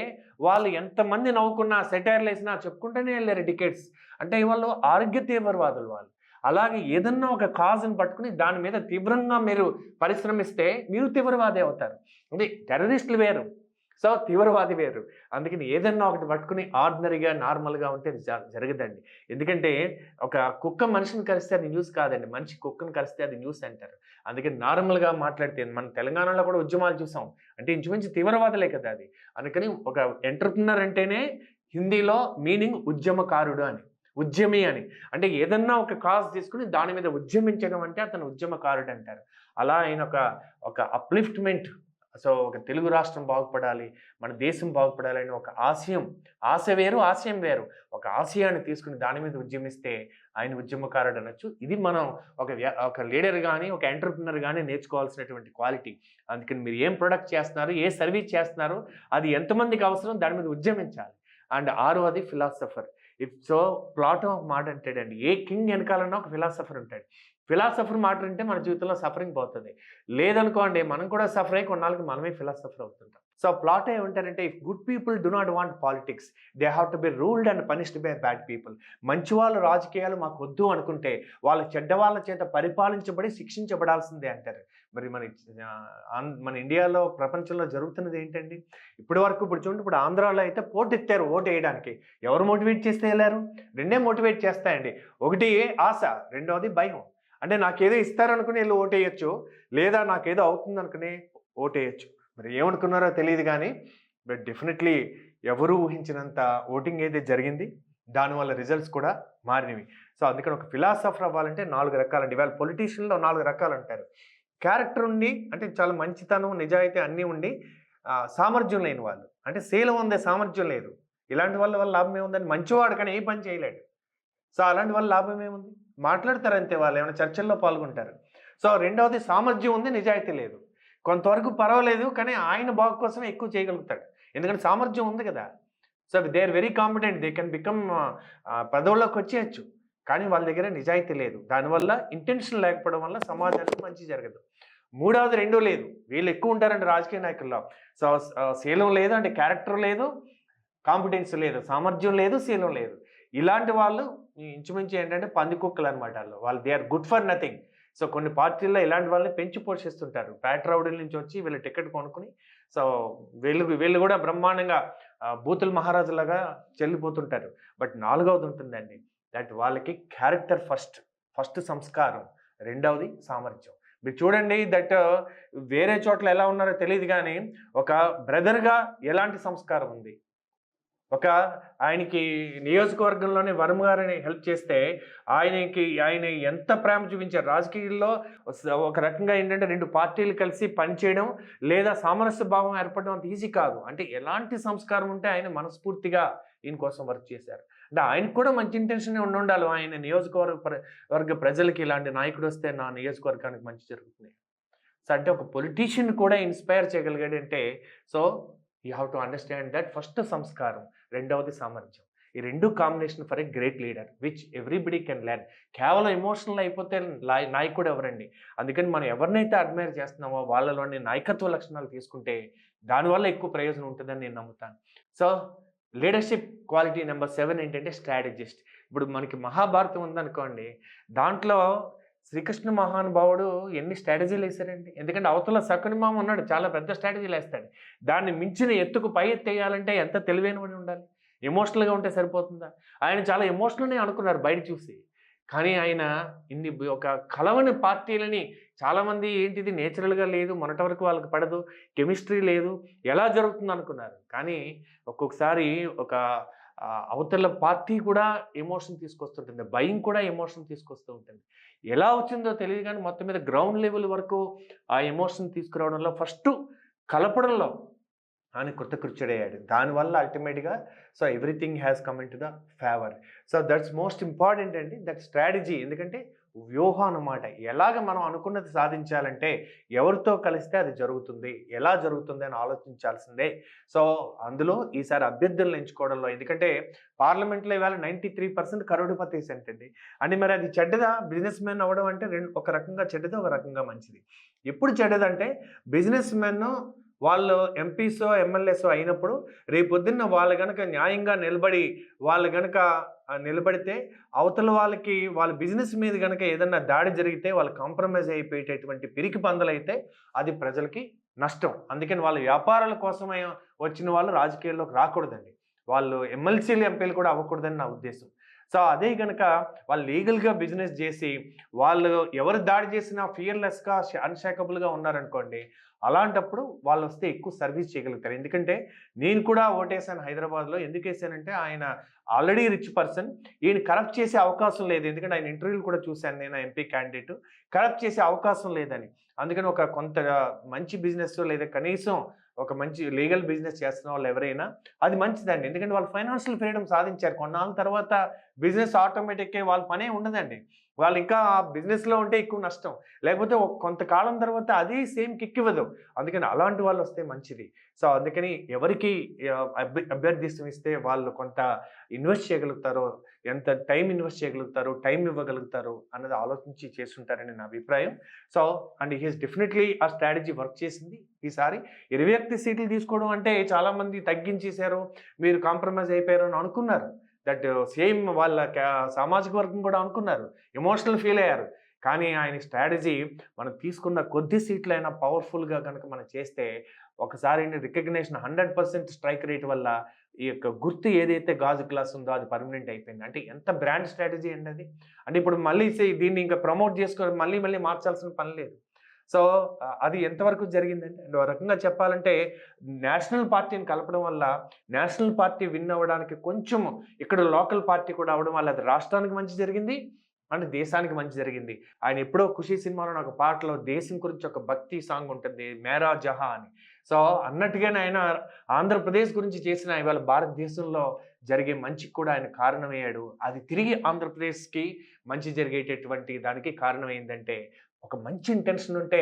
వాళ్ళు ఎంతమంది నవ్వుకున్నా, సెటైర్లు వేసినా చెప్పుకుంటూనే వెళ్ళారు డికేట్స్. అంటే వాళ్ళు ఆరోగ్య తీవ్రవాదులు వాళ్ళు. అలాగే ఏదన్నా ఒక కాజ్‌ని పట్టుకుని దాని మీద తీవ్రంగా మీరు పరిశ్రమిస్తే మీరు తీవ్రవాది అవుతారు. అంటే టెర్రరిస్టులు వేరు. సో తీవ్రవాది వేరు. అందుకని ఏదన్నా ఒకటి పట్టుకుని ఆర్డినరీగా, నార్మల్‌గా ఉంటే అది జరగదండి. ఎందుకంటే ఒక కుక్క మనిషిని కరిస్తే అది న్యూస్ కాదండి. మనిషి కుక్కని కరిస్తే అది న్యూస్ అంటారు. అందుకని నార్మల్‌గా మాట్లాడితే మన తెలంగాణలో కూడా ఉద్యమాలు చూసాం. అంటే ఇంచుమించు తీవ్రవాదులే కదా అది. అందుకని ఒక ఎంటర్‌ప్రెన్యూర్ అంటేనే హిందీలో మీనింగ్ ఉద్యమకారుడు అని. ఉద్యమి అని. అంటే ఏదన్నా ఒక కాజ్ తీసుకొని దాని మీద ఉద్యమించడం అంటే అతను ఉద్యమకారుడు అంటారు. అలా ఆయన ఒక అప్‌లిఫ్ట్‌మెంట్. సో, ఒక తెలుగు రాష్ట్రం బాగుపడాలి, మన దేశం బాగుపడాలని ఒక ఆశయం. ఆశ వేరు, ఆశయం వేరు. ఒక ఆశయాన్ని తీసుకొని దాని మీద ఉద్యమిస్తే ఆయన ఉద్యమకారుడు అనొచ్చు. ఇది మనం ఒక లీడర్ గాని, ఒక ఎంటర్‌ప్రెన్యూర్ గాని నేర్చుకోవాల్సినటువంటి క్వాలిటీ. అందుకని మీరు ఏం ప్రొడక్ట్ చేస్తున్నారు, ఏ సర్వీస్ చేస్తున్నారు, అది ఎంతమందికి అవసరం దాని మీద ఉద్యమించాలి. అండ్ ఆరవది ఫిలాసఫర్. సో, ప్లాటో ఒక మాట అంటాడండి. ఏ కింగ్ వెనకాలన్నా ఒక ఫిలాసఫర్ ఉంటాడు. ఫిలాసఫర్ మాట వింటే మన జీవితంలో సఫరింగ్ పోతది. లేదనుకోండి మనం కూడా సఫర్ అయ్యి కొన్నాళ్ళకి మనమే ఫిలాసఫర్ అవుతుంటాం. సో, ప్లాటో ఏమంటారంటే if good people do not want politics they have to be ruled and punished by bad people. మంచి వాళ్ళు రాజకీయాలు మాకొద్దు అనుకుంటే వాళ్ళు చెడ్డ వాళ్ళ చేత పరిపాలించబడి శిక్షించబడాల్సిందే అంటారు. మరి మన ఇండియాలో, ప్రపంచంలో జరుగుతున్నది ఏంటండి? ఇప్పుడు చూడండి, ఇప్పుడు ఆంధ్రాలో అయితే పోటెత్తారు ఓటేయడానికి. ఎవరు మోటివేట్ చేస్తే ఎళ్లారు? రెండే మోటివేట్ చేస్తాయండి. ఒకటి ఆశ, రెండోది భయం. అంటే నాకేదో ఇస్తారనుకుని ఎళ్లి ఓటేయొచ్చు. లేదా నాకేదో అవుతుందనుకుని ఓటేయొచ్చు. మరి ఏమనుకున్నారో తెలీదు గానీ, బట్ డెఫినెట్‌లీ ఎవరు ఊహించినంత ఓటింగ్ అయితే జరిగింది. దానివల్ల రిజల్ట్స్ కూడా మారినవి. సో, అందుకని ఒక ఫిలాసఫర్ అవ్వాలంటే 4 రకాలండి. ఇవాళ పొలిటీషియన్‌లో 4 రకాలుంటారు. క్యారెక్టర్ ఉండి, అంటే చాలా మంచితనం, నిజాయితీ అన్నీ ఉండి సామర్థ్యం లేని వాళ్ళు. అంటే శీలం ఉంది, సామర్థ్యం లేదు. ఇలాంటి వాళ్ళ వల్ల లాభం ఏముందండి? మంచివాడు కానీ ఏ పని చేయలేడు. సో, అలాంటి వాళ్ళ లాభం ఏముంది? మాట్లాడతారంతే, వాళ్ళు ఏమైనా చర్చల్లో పాల్గొంటారు. సో, రెండవది సామర్థ్యం ఉంది, నిజాయితీ లేదు. కొంతవరకు పర్వాలేదు, కానీ ఆయన బాగు కోసమే ఎక్కువ చేయగలుగుతాడు. ఎందుకంటే సామర్థ్యం ఉంది కదా! So, they are very competent. They can become పదవుల్లోకొచ్చేయొచ్చు. కానీ వాళ్ళ దగ్గర నిజాయితీ లేదు. దానివల్ల ఇంటెన్షన్ లేకపోవడం వల్ల సమాజానికి మంచి జరగదు. మూడవది రెండూ లేదు. వీళ్ళు ఎక్కువ ఉంటారండి రాజకీయ నాయకుల్లో. సో, శీలం లేదు, అంటే క్యారెక్టర్ లేదు, కాంపిటెన్స్ లేదు, సామర్థ్యం లేదు, శీలం లేదు. ఇలాంటి వాళ్ళు ఇంచుమించు ఏంటంటే పందికొక్కులనమాట ఆళ్ళు. వాళ్ళు they are good for nothing. So, కొన్ని పార్టీల్లో ఇలాంటి వాళ్ళని పెంచి పోషిస్తుంటారు. పేట రౌడీల నుంచి వచ్చి వీళ్ళు టికెట్ కొనుక్కొని, సో, వీళ్ళు కూడా బ్రహ్మాండంగా బూతుల మహారాజులాగా చెల్లిపోతుంటారు. బట్ నాలుగవది ఉంటుందండి. దట్ వాళ్ళకి క్యారెక్టర్ ఫస్ట్ సంస్కారం, రెండవది సామర్థ్యం. మీరు చూడండి దట్ వేరే చోట్ల ఎలా ఉన్నారో తెలీదు గానీ, ఒక బ్రదర్‌గా ఎలాంటి సంస్కారం ఉంది. ఆయనకి నియోజకవర్గంలోనే వర్మ గారిని హెల్ప్ చేస్తే, ఆయన ఎంత ప్రేమ చూపించారు. రాజకీయాల్లో ఒక రకంగా ఏంటంటే 2 పార్టీలు కలిసి పనిచేయడం, లేదా సామరస్య భావం ఏర్పడడం అంత ఈజీ కాదు. అంటే ఎలాంటి సంస్కారం ఉంటే ఆయన మనస్ఫూర్తిగా ఈయన కోసం వర్క్ చేశారు. అంటే ఆయనకు కూడా మంచి ఇంటెన్షనే ఉండాలి. ఆయన వర్గ ప్రజలకి ఇలాంటి నాయకుడొస్తే నా నియోజకవర్గానికి మంచి జరుగుతుంది. సో, అంటే ఒక పొలిటీషియన్ కూడా ఇన్‌స్పైర్ చేయగలిగాడంటే, so, you have to understand that first సంస్కారం, రెండవది సామర్థ్యం. ఈ 2 combination for a great leader which everybody can learn. కేవలం ఎమోషనల్ అయిపోతే నాయకుడు ఎవరండి? అందుకని మనం ఎవరినైతే అడ్మైర్ చేస్తున్నామో వాళ్ళలోని నాయకత్వ లక్షణాలు తీసుకుంటే దానివల్ల ఎక్కువ ప్రయోజనం ఉంటుందని నేను నమ్ముతాను. సో, లీడర్‌షిప్ క్వాలిటీ నంబర్ 7 ఏంటంటే స్ట్రాటజిస్ట్. ఇప్పుడు మనకి మహాభారతం ఉందనుకోండి, దాంట్లో శ్రీకృష్ణ మహానుభావుడు ఎన్ని స్ట్రాటజీలేసారండి. ఎందుకంటే అవతల శకునిమామ ఉన్నాడు, చాలా పెద్ద స్ట్రాటజీలేస్తాడు. దాన్ని మించిన ఎత్తుకు పై ఎత్తేయాలంటే ఎంత తెలివైనవాడు ఉండాలి. ఎమోషనల్‌గా ఉంటే సరిపోతుందా? ఆయన చాలా ఎమోషనల్‌నే అనుకున్నారు బయట చూసి. కానీ ఆయన ఒక కలవని పార్టీలని, చాలామంది ఏంటిది నేచురల్‌గా లేదు, మొన్నటి వరకు వాళ్ళకి పడదు, కెమిస్ట్రీ లేదు, ఎలా జరుగుతుందనుకున్నారు. కానీ ఒక్కొక్కసారి అవతల పార్టీ కూడా ఎమోషన్ తీసుకొస్తుంటుంది. భయం కూడా ఎమోషన్ తీసుకొస్తూ ఉంటుంది. ఎలా వచ్చిందో తెలీదు గానీ మొత్తం మీద గ్రౌండ్ లెవెల్ వరకు ఆ ఎమోషన్ తీసుకురావడంలో కలపడంలో ఆయన కృతకృత్యుడయ్యాడు. దానివల్ల అల్టిమేట్‌గా so, everything has come into the favour. So, that's most important అండి. That strategy. ఎందుకంటే వ్యూహం అన్నమాట. ఎలాగ మనం అనుకున్నది సాధించాలంటే ఎవరితో కలిస్తే అది జరుగుతుంది, ఎలా జరుగుతుంది అని ఆలోచించాల్సిందే. సో, అందులో ఈసారి అభ్యర్థులను ఎంచుకోవడంలో, ఎందుకంటే పార్లమెంట్‌లో ఇవాళ 93% కరోడుపతీస్ అండి. అంటే మరి అది చెడ్డదా? బిజినెస్ మ్యాన్ అవ్వడం అంటే ఒక రకంగా చెడ్డది, ఒక రకంగా మంచిది. ఎప్పుడు చెడ్డదంటే బిజినెస్ మెన్ వాళ్ళు ఎంపీసో, ఎమ్మెల్యేసో అయినప్పుడు రేపొద్దున్న వాళ్ళు గనక న్యాయంగా నిలబడితే అవతల వాళ్ళకి వాళ్ళ బిజినెస్ మీద గనక ఏదన్నా దాడి జరిగితే వాళ్ళు కాంప్రమైజ్ అయిపోయేటటువంటి పిరికి పందలైతే అది ప్రజలకి నష్టం. అందుకని వాళ్ళ వ్యాపారాల కోసమే వచ్చిన వాళ్ళు రాజకీయాల్లోకి రాకూడదండి. వాళ్ళు ఎమ్మెల్సీలు, ఎంపీలు కూడా అవ్వకూడదని నా ఉద్దేశం. సో, అదే గనక వాళ్ళు లీగల్‌గా బిజినెస్ జేసి, వాళ్ళు ఎవరు దాడి చేసినా ఫియర్‌లెస్‌గా, అన్‌షేకబుల్‌గా ఉన్నారనుకోండి, అలాంటప్పుడు వాళ్ళొస్తే ఎక్కువ సర్వీస్ చేయగలుగుతారు. ఎందుకంటే, నేను కూడా ఓటేసాను హైదరాబాద్‌లో. ఎందుకేసానంటే, ఆయన ఆల్రెడీ రిచ్ పర్సన్. ఈయన కరప్ట్ చేసే అవకాశం లేదు. ఎందుకంటే, ఆయన ఇంటర్వ్యూలు కూడా చూసాను నేను, ఎంపీ క్యాండిడేట్. కరప్ట్ చేసే అవకాశం లేదని. అందుకని ఒక కొంత మంచి బిజినెస్ లేదా కనీసం ఒక మంచి లీగల్ బిజినెస్ చేస్తున్న వాళ్ళు ఎవరైనా అది మంచిదండి. ఎందుకంటే వాళ్ళు ఫైనాన్షియల్ ఫ్రీడమ్ సాధించారు. కొన్నాళ్ళ తర్వాత బిజినెస్ ఆటోమేటిక్‌గా వాళ్ళ పనే ఉండదండి. వాళ్ళు ఇంకా ఆ బిజినెస్‌లో ఉంటే ఎక్కువ నష్టం. లేకపోతే కొంతకాలం తర్వాత అది సేమ్ కిక్ ఇవ్వదు. అందుకని అలాంటి వాళ్ళొస్తే మంచిది. సో, అందుకని ఎవరికి అభ్యర్థిత్వం ఇస్తే వాళ్ళు కొంత ఇన్వెస్ట్ చేయగలుగుతారో, ఎంత టైం ఇన్వెస్ట్ చేయగలుగుతారో, టైం ఇవ్వగలుగుతారో అన్నది ఆలోచించి చేసుంటారని నా అభిప్రాయం. So, and he has definitely ఆ స్ట్రాటజీ వర్క్ చేసింది ఈసారి. 21 సీట్లు తీసుకోవడం అంటే చాలామంది తగ్గించేశారు, మీరు కాంప్రమైజ్ అయిపోయారు అని అనుకున్నారు. దట్ సేమ్ వాళ్ళ సామాజిక వర్గం కూడా అనుకున్నారు. ఎమోషనల్ ఫీల్ అయ్యారు. కానీ ఆయన స్ట్రాటజీ మనం తీసుకున్న కొద్ది సీట్లైనా పవర్‌ఫుల్‌గా గనక మనం చేస్తే ఒకసారి రికగ్నిషన్ 100% స్ట్రైక్ రేట్ వల్ల ఈ యొక్క గుర్తు ఏదైతే గాజు గ్లాస్ ఉందో అది పర్మనెంట్ అయిపోయింది. అంటే ఎంత బ్రాండ్ స్ట్రాటజీ అండి అది. అంటే ఇప్పుడు మళ్ళీ దీన్ని ఇంకా ప్రమోట్ చేసుకొని మళ్ళీ మళ్ళీ మార్చాల్సిన పని లేదు. సో, అది ఎంతవరకు జరిగిందంటే అండ్ ఒక రకంగా చెప్పాలంటే నేషనల్ పార్టీని కలపడం వల్ల నేషనల్ పార్టీ విన్ అవ్వడానికి కొంచెం ఇక్కడ లోకల్ పార్టీ కూడా అవ్వడం వల్ల అది రాష్ట్రానికి మంచి జరిగింది. అండ్ దేశానికి మంచి జరిగింది. ఆయన ఎప్పుడో 'ఖుషి' సినిమాలో ఒక పాటలో దేశం గురించి ఒక భక్తి సాంగ్ ఉంటుంది. 'మేరా జహా' అని. సో, అన్నట్టుగానే ఆయన ఆంధ్రప్రదేశ్ గురించి చేసిన ఇవాళ భారతదేశంలో జరిగే మంచికి కూడా ఆయన కారణమయ్యాడు. అది తిరిగి ఆంధ్రప్రదేశ్‌కి మంచి జరిగేటటువంటి దానికి కారణమైందంటే ఒక మంచి ఇంటెన్షన్ ఉంటే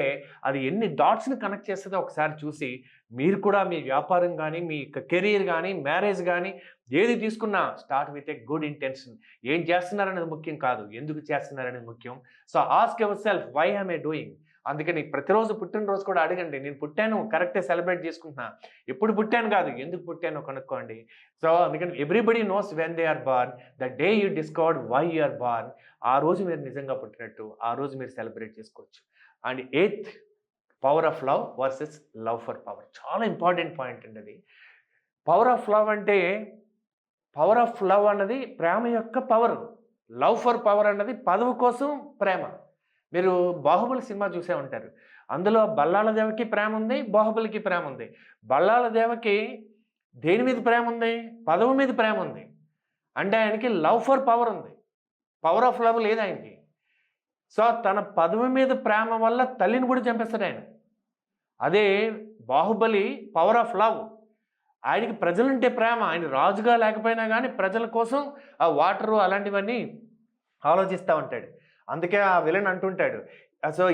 అది ఎన్ని డాట్స్‌ని కనెక్ట్ చేస్తదో ఒకసారి చూసి మీరు కూడా మీ వ్యాపారం గాని, మీ యొక్క కెరియర్ గాని, మ్యారేజ్ గాని ఏది తీసుకున్నా start with a good intention. ఏం చేస్తున్నారనేది ముఖ్యం కాదు. ఎందుకు చేస్తున్నారనేది ముఖ్యం. So, ask yourself why am I doing? అందుకని ప్రతిరోజు పుట్టినరోజు కూడా అడగండి. నేను పుట్టాను కరెక్టే సెలబ్రేట్ చేసుకుంటున్నా. ఎప్పుడు పుట్టాను కాదు, ఎందుకు పుట్టానో కనుక్కోండి. సో, అందుకని everybody knows when they are born. The day you discovered why you are born. ఆ రోజు మీరు నిజంగా పుట్టినట్టు, ఆ రోజు మీరు సెలబ్రేట్ చేసుకోవచ్చు. And eighth power of love versus love for power. చాలా ఇంపార్టెంట్ పాయింట్ అండి అది. పవర్ ఆఫ్ లవ్ అంటే పవర్ ఆఫ్ లవ్ అన్నది ప్రేమ యొక్క పవర్. లవ్ ఫర్ పవర్ అన్నది పదవి కోసం ప్రేమ. మీరు 'బాహుబలి' సినిమా చూసే ఉంటారు. అందులో బల్లాల దేవకి ప్రేమ ఉంది, బాహుబలికి ప్రేమ ఉంది. బల్లాల దేవకి దేని మీద ప్రేమ ఉంది? పదవి మీద ప్రేమ ఉంది. అంటే ఆయనకి లవ్ ఫర్ పవర్ ఉంది. పవర్ ఆఫ్ లవ్ లేదు ఆయనకి. సో, తన పదవి మీద ప్రేమ వల్ల తల్లిని కూడా చంపేస్తాడు ఆయన. అదే బాహుబలి పవర్ ఆఫ్ లవ్. ఆయనకి ప్రజలంటే ప్రేమ. ఆయన రాజుగా లేకపోయినా గానీ ప్రజల కోసం ఆ వాటరు అలాంటివన్నీ ఆలోచిస్తా ఉంటాడు. అందుకే ఆ విలన్ అంటుంటాడు. సో,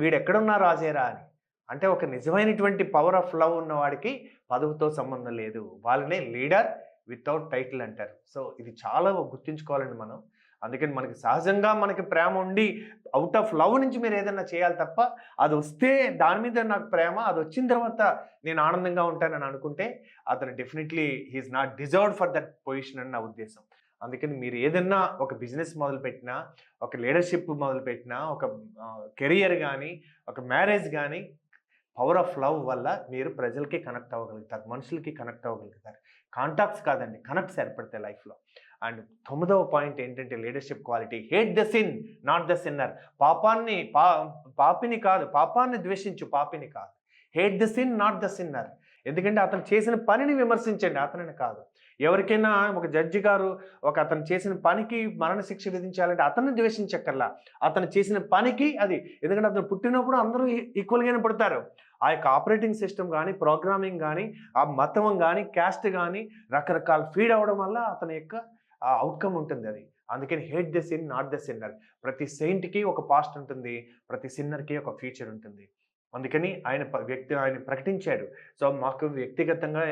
వీడెక్కడున్నా రాజేరా అని. అంటే ఒక నిజమైనటువంటి పవర్ ఆఫ్ లవ్ ఉన్నవాడికి పదవితో సంబంధం లేదు. వాళ్ళనే లీడర్ వితౌట్ టైటిల్ అంటారు. సో, ఇది చాలా గుర్తుంచుకోవాలండి మనం. అందుకని మనకి సహజంగా మనకి ప్రేమ ఉండి ఔట్ ఆఫ్ లవ్ నుంచి మీరు ఏదైనా చేయాలి తప్ప అదొస్తే దాని మీద నాకు ప్రేమ, అదొచ్చిన తర్వాత నేను ఆనందంగా ఉంటానని అనుకుంటే అతను definitely he is not deserved for that position అని నా ఉద్దేశం. అందుకని మీరు ఏదన్నా ఒక బిజినెస్ మొదలుపెట్టినా, ఒక లీడర్‌షిప్ మొదలుపెట్టినా, ఒక కెరియర్ గానీ, ఒక మ్యారేజ్ గానీ పవర్ ఆఫ్ లవ్ వల్ల మీరు ప్రజలకి కనెక్ట్ అవ్వగలుగుతారు. మనుషులకి కనెక్ట్ అవ్వగలుగుతారు. కాంటాక్ట్స్ కాదండి, కనెక్ట్స్ ఏర్పడతాయి లైఫ్‌లో. అండ్ 9వ పాయింట్ ఏంటంటే leadership quality. Hate the sin not the sinner. పాపిని కాదు, పాపాన్ని ద్వేషించు, పాపిని కాదు. Hate the sin not the sinner. ఎందుకంటే అతను చేసిన పనిని విమర్శించండి, అతనిని కాదు. ఎవరికైనా ఒక జడ్జి గారు అతను చేసిన పనికి మరణశిక్ష విధించాలంటే అతన్ని ద్వేషించక్కర్లా. అతను చేసిన పనికి అది. ఎందుకంటే అతను పుట్టినప్పుడు అందరూ ఈక్వల్‌గానే పుడతారు. ఆ యొక్క ఆపరేటింగ్ సిస్టమ్ గానీ, ప్రోగ్రామింగ్ గానీ, ఆ మతం గానీ, క్యాస్ట్ గానీ రకరకాల ఫీడ్ అవ్వడం వల్ల అతని యొక్క అవుట్‌కమ్ ఉంటుంది అది. అందుకని hate the sin not the sinner. ప్రతి సెయింట్‌కి ఒక పాస్ట్ ఉంటుంది. ప్రతి సిన్నర్‌కి ఒక ఫ్యూచర్ ఉంటుంది. అందుకని ఆయన ప్రకటించాడు. సో, మాకు వ్యక్తిగతంగా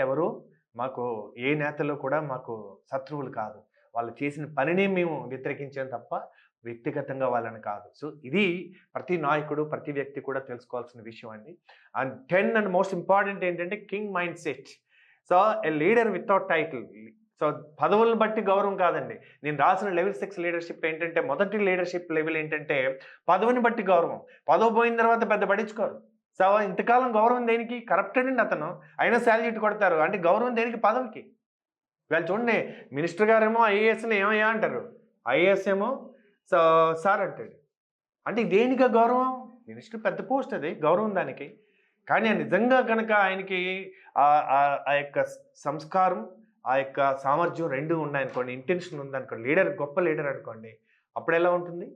మాకు ఏ నేతలు కూడా మాకు శత్రువులు కాదు. వాళ్ళు చేసిన పనినే మేము వ్యతిరేకించాం తప్ప వ్యక్తిగతంగా వాళ్ళని కాదు. సో, ఇది ప్రతి నాయకుడు, ప్రతి వ్యక్తి కూడా తెలుసుకోవాల్సిన విషయం అండి. అండ్ 10 అండ్ మోస్ట్ ఇంపార్టెంట్ ఏంటంటే king mind set. So, a leader without title. So, పదవులను బట్టి గౌరవం కాదండి. నేను రాసిన లెవెల్ 6 లీడర్‌షిప్ ఏంటంటే మొదటి లీడర్‌షిప్ లెవెల్ ఏంటంటే పదవిని బట్టి గౌరవం. పదవి పోయిన తర్వాత పెద్ద పట్టించుకోరు. సో ఇంతకాలం గౌరవం దేనికి? కరప్టెడ్ అండి అతను. అయినా శాల్యూట్ కొడతారు. అంటే గౌరవం దేనికి? పదవికి. ఇవాళ చూడండి మినిస్టర్ గారేమో ఐఏఎస్‌ని ఏమయ్యా అంటారు. ఐఏఎస్ ఏమో సా సార్ అంటాడు. అంటే దేనికి ఆ గౌరవం? మినిస్టర్ పెద్ద పోస్ట్ అది. గౌరవం దానికి. కానీ నిజంగా గనక ఆయనకి ఆ యొక్క సంస్కారం, ఆ యొక్క సామర్థ్యం 2 ఉన్నాయనుకోండి, ఇంటెన్షన్ ఉందనుకోండి, గొప్ప లీడర్ అనుకోండి, అప్పుడెలా ఉంటుంది?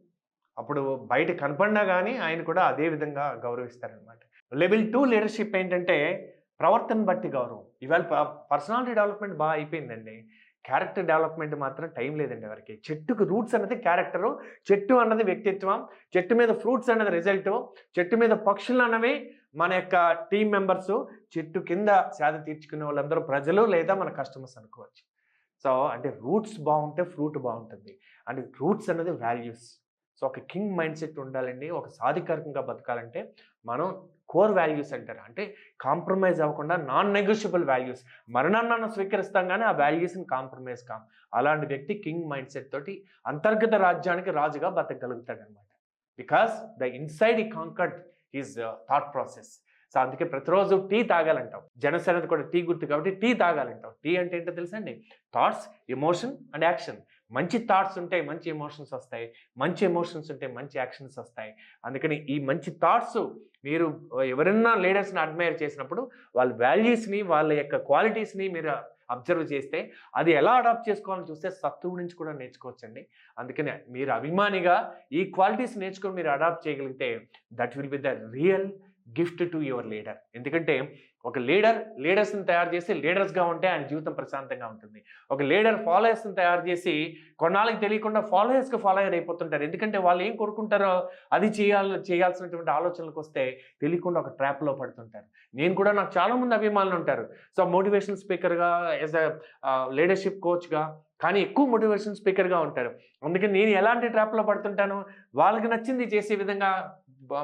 అప్పుడు బయట కనపడినా గానీ ఆయన కూడా అదే విధంగా గౌరవిస్తారనమాట. లెవెల్ 2 లీడర్‌షిప్ ఏంటంటే ప్రవర్తన బట్టి గౌరవం. ఇవాళ పర్సనాలిటీ డెవలప్‌మెంట్ అయిపోయిందండి. క్యారెక్టర్ డెవలప్‌మెంట్ మాత్రం టైం లేదండి ఎవరికీ. చెట్టుకు రూట్స్ అన్నది క్యారెక్టరు, చెట్టు అన్నది వ్యక్తిత్వం, చెట్టు మీద ఫ్రూట్స్ అన్నది రిజల్టు, చెట్టు మీద పక్షులు అన్నవి మన యొక్క టీమ్ మెంబర్సు, చెట్టు కింద సేద తీర్చుకునే వాళ్ళందరూ ప్రజలు లేదా మన కస్టమర్స్ అనుకోవచ్చు. సో, అంటే రూట్స్ బావుంటే ఫ్రూట్ బావుంటుంది. అంటే రూట్స్ అన్నది వాల్యూస్. సో, ఒక కింగ్ మైండ్ సెట్ ఉండాలండి. ఒక సాధికారికంగా బతకాలంటే మనం కోర్ వాల్యూస్ అంటారు. అంటే కాంప్రమైజ్ అవ్వకుండా నాన్ నెగోషియబుల్ వాల్యూస్. మరణాన్నన్నా స్వీకరిస్తాం గానీ ఆ వాల్యూస్‌ని కాంప్రమైజ్ కాం. అలాంటి వ్యక్తి కింగ్ మైండ్ సెట్ తోటి అంతర్గత రాజ్యానికి రాజుగా బతకగలుగుతాడనమాట. Because the inside he conquered his thought process. So, అందుకే ప్రతిరోజు టీ తాగాలంటాం. జనసేనది కూడా టీ గుర్తు కాబట్టి టీ తాగాలంటాం. టీ అంటే ఏంటో తెలుసా అండి? Thoughts, emotion and action. మంచి థాట్స్ ఉంటే మంచి ఎమోషన్స్ వస్తాయి. మంచి ఎమోషన్స్ ఉంటే మంచి యాక్షన్స్ వస్తాయి. అందుకని ఈ మంచి థాట్స్ మీరు ఎవరన్నా లీడర్స్‌ని అడ్మైర్ చేసినప్పుడు వాళ్ళ వాల్యూస్‌ని, వాళ్ళ యొక్క క్వాలిటీస్‌ని మీరు అబ్జర్వ్ చేస్తే అది ఎలా అడాప్ట్ చేసుకోవాలని చూస్తే శత్రువు నుంచి కూడా నేర్చుకోవచ్చండి. అందుకని మీరు అభిమానిగా ఈ క్వాలిటీస్ నేర్చుకొని మీరు అడాప్ట్ చేయగలిగితే that will be the real gift to your leader. ఎందుకంటే ఒక లీడర్స్‌ని తయారు చేసి లీడర్స్‌గా ఉంటే ఆయన జీవితం ప్రశాంతంగా ఉంటుంది. ఒక లీడర్ ఫాలోయర్స్‌ని తయారు చేసి కొన్నాళ్ళకి తెలియకుండా ఫాలోయర్స్‌కి ఫాలోయర్ అయిపోతుంటారు. ఎందుకంటే వాళ్ళు ఏం కోరుకుంటారో అది చేయాల్సినటువంటి ఆలోచనలకొస్తే తెలియకుండా ఒక ట్రాప్‌లో పడుతుంటారు. నాకు చాలామంది అభిమానులు ఉంటారు. సో, మోటివేషనల్ స్పీకర్‌గా యాస్ లీడర్‌షిప్ కోచ్‌గా కానీ ఎక్కువ మోటివేషన్ స్పీకర్‌గా ఉంటారు. అందుకని నేను ఎలాంటి ట్రాప్‌లో పడుతుంటాను, వాళ్ళకి నచ్చింది చేసే విధంగా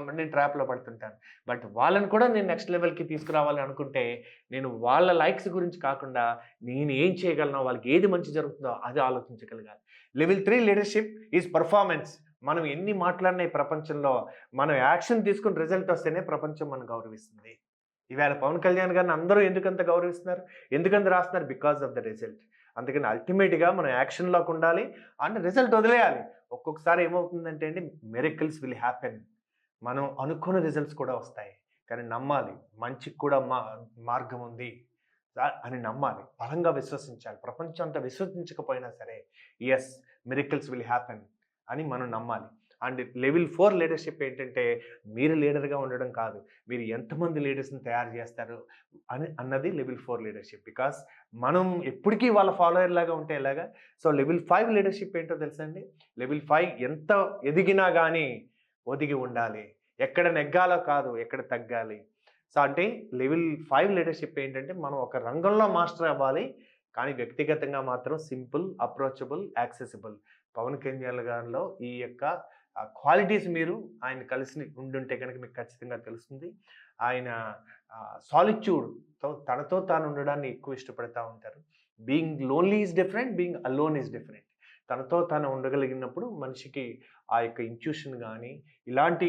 నేను ట్రాప్‌లో పడుతుంటాను. బట్ వాళ్ళని కూడా నేను నెక్స్ట్ లెవెల్‌కి తీసుకురావాలి అనుకుంటే, నేను వాళ్ళ లైక్స్ గురించి కాకుండా నేను ఏం చేయగలనో, వాళ్ళకి ఏది మంచి జరుగుతుందో అది ఆలోచించగలగాలి. Level 3 leadership is performance. మనం ఎన్ని మాట్లాడినా ఈ ప్రపంచంలో మనం యాక్షన్ తీసుకొని రిజల్ట్ వస్తేనే ప్రపంచం మనల్ని గౌరవిస్తుంది. ఈవేళ పవన్ కళ్యాణ్ గారిని అందరూ ఎందుకంత గౌరవిస్తున్నారు? ఎందుకంత రాస్తున్నారు? Because of the result. అందుకని అల్టిమేట్‌గా మనం యాక్షన్‌లోకి ఉండాలి. అండ్ రిజల్ట్ వదిలేయాలి. ఒక్కొక్కసారి ఏమవుతుందంటే అండి మిరకిల్స్ విల్ హ్యాపెన్. మనం అనుకోని రిజల్ట్స్ కూడా వస్తాయి. కానీ నమ్మాలి. మంచికి కూడా మార్గం ఉంది అని నమ్మాలి. బలంగా విశ్వసించాలి. ప్రపంచం అంతా విశ్వసించకపోయినా సరే యెస్ మిరకిల్స్ విల్ హ్యాపెన్ అని మనం నమ్మాలి. అండ్ లెవెల్ 4 లీడర్‌షిప్ ఏంటంటే మీరు లీడర్‌గా ఉండడం కాదు. మీరు ఎంతమంది లీడర్స్‌ని తయారు చేస్తారు అన్నది లెవెల్ 4 లీడర్‌షిప్. బికాస్ మనం ఎప్పటికీ వాళ్ళ ఫాలోయర్ లాగా ఉంటే ఎలాగా? సో, లెవెల్ 5 లీడర్‌షిప్ ఏంటో తెలుసా అండి? లెవెల్ 5 ఎంత ఎదిగినా గానీ ఒదిగి ఉండాలి. ఎక్కడ నెగ్గాలో కాదు, ఎక్కడ తగ్గాలి. సో, అంటే లెవెల్ 5 లీడర్‌షిప్ ఏంటంటే మనం ఒక రంగంలో మాస్టర్ అవ్వాలి. కానీ వ్యక్తిగతంగా మాత్రం simple, approachable, accessible. Pawan Kalyan గారిలో ఈ యొక్క క్వాలిటీస్ మీరు ఆయన కలిసి ఉండుంటే గనక మీకు ఖచ్చితంగా తెలుస్తుంది. ఆయన సాలిట్యూడ్‌తో తనతో తాను ఉండడాన్ని ఎక్కువ ఇష్టపడతా ఉంటారు. Being lonely is different. Being alone is different. తనతో తాను ఉండగలిగినప్పుడు మనిషికి ఆ యొక్క ఇంట్యూషన్ గానీ, ఇలాంటి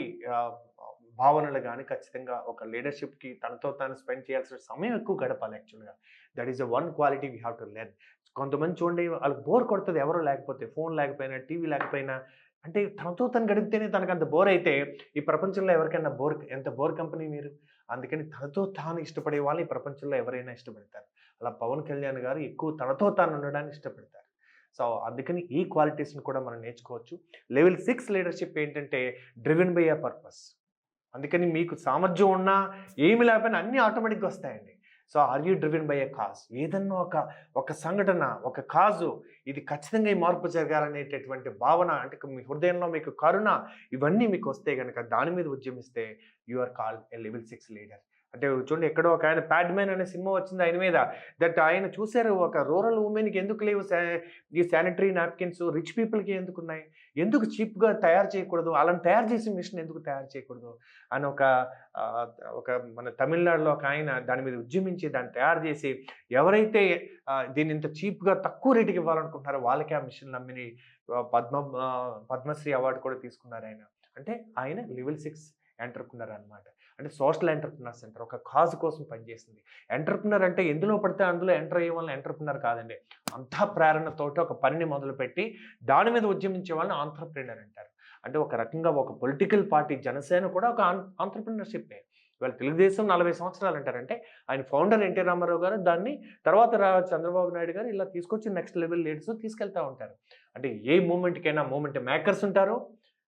భావనలు గానీ ఖచ్చితంగా ఒక లీడర్‌షిప్‌కి తనతో తాను స్పెండ్ చేయాల్సిన సమయం ఎక్కువ గడపాలి యాక్చువల్‌గా. That is the one quality we have to learn. కొంతమంది చూడండి వాళ్ళకి బోర్ కొడతది ఎవరు లేకపోతే. ఫోన్ లేకపోయినా, టీవీ లేకపోయినా అంటే తనతో తను గడిపితేనే తనకంత బోర్ అయితే ఈ ప్రపంచంలో ఎవరికైనా ఎంత బోర్ కంపెనీ మీరు. అందుకని తనతో తాను ఇష్టపడే వాళ్ళని ఈ ప్రపంచంలో ఎవరైనా ఇష్టపడతారు. అలా పవన్ కళ్యాణ్ గారు ఎక్కువ తనతో తాను ఉండడాన్ని ఇష్టపడతారు. సో, అందుకని ఈ క్వాలిటీస్‌ని కూడా మనం నేర్చుకోవచ్చు. లెవెల్ 6 లీడర్‌షిప్ ఏంటంటే డ్రివెన్ బై ఎ పర్పస్. అందుకని మీకు సామర్థ్యం ఉన్నా, ఏమి లేకపోయినా అన్నీ ఆటోమేటిక్‌గా వస్తాయండి. So, are you driven by a cause? ఏదన్నా ఒక సంఘటన, ఒక కాజు ఇది ఖచ్చితంగా ఈ మార్పు జరగాలనేటటువంటి భావన అంటే మీ హృదయంలో మీకు కరుణ ఇవన్నీ మీకొస్తే గనక దాని మీద ఉద్యమిస్తే you are called a level 6 leader. అంటే చూడండి ఎక్కడో ఒకాయన 'ప్యాడ్ మ్యాన్' అనే సినిమా వచ్చింది ఆయన మీద. ఆయన చూసారు ఒక రూరల్ వుమెన్‌కి ఎందుకు లేవు ఈ శానిటరీ నాప్కిన్స్ రిచ్ పీపుల్‌కి ఎందుకున్నాయి? ఎందుకు చీప్‌గా తయారు చేయకూడదు? అలాని తయారు చేసే మిషన్ ఎందుకు తయారు చేయకూడదు? అని ఆహ్, ఒక మన తమిళనాడులో ఒకాయన దాని మీద ఉద్యమించి దాన్ని తయారు చేసి ఎవరైతే దీన్ని ఇంత చీప్‌గా తక్కువ రేట్‌కి ఇవ్వాలనుకుంటున్నారో వాళ్ళకే ఆ మిషన్‌లు అమ్మి పద్మశ్రీ అవార్డ్ కూడా తీసుకున్నారాయన. అంటే ఆయన లెవెల్ 6 ఎంటర్‌ప్రెన్యూర్ అన్నమాట. అంటే సోషల్ ఎంటర్‌ప్రెన్యూర్ సెంటర్. ఒక కాజ్ కోసం పనిచేసింది. ఎంటర్‌ప్రెన్యూర్ అంటే ఎందులో పడితే అందులో ఎంటర్ అయ్యే వాళ్ళని ఎంటర్‌ప్రెన్యూర్ కాదండి. అంతా ప్రేరణతోటి ఒక పనిని మొదలుపెట్టి దాని మీద ఉద్యమించే వాళ్ళని ఆంత్రప్రెన్యూర్ అంటారు. అంటే ఒక రకంగా ఒక పొలిటికల్ పార్టీ జనసేన కూడా ఒక ఆంత్రప్రెన్యూర్‌షిప్పే. ఇవాళ తెలుగుదేశం 40 సంవత్సరాలు అంటారంటే ఆయన ఫౌండర్ ఎన్టీ రామారావు గారు దాన్ని తర్వాత చంద్రబాబు నాయుడు గారు ఇలా తీసుకొచ్చి నెక్స్ట్ లెవెల్ లీడర్స్ తీసుకెళ్తా ఉంటారు. అంటే ఏ మూవ్‌మెంట్‌కైనా మూవ్‌మెంట్ మేకర్స్ ఉంటారు.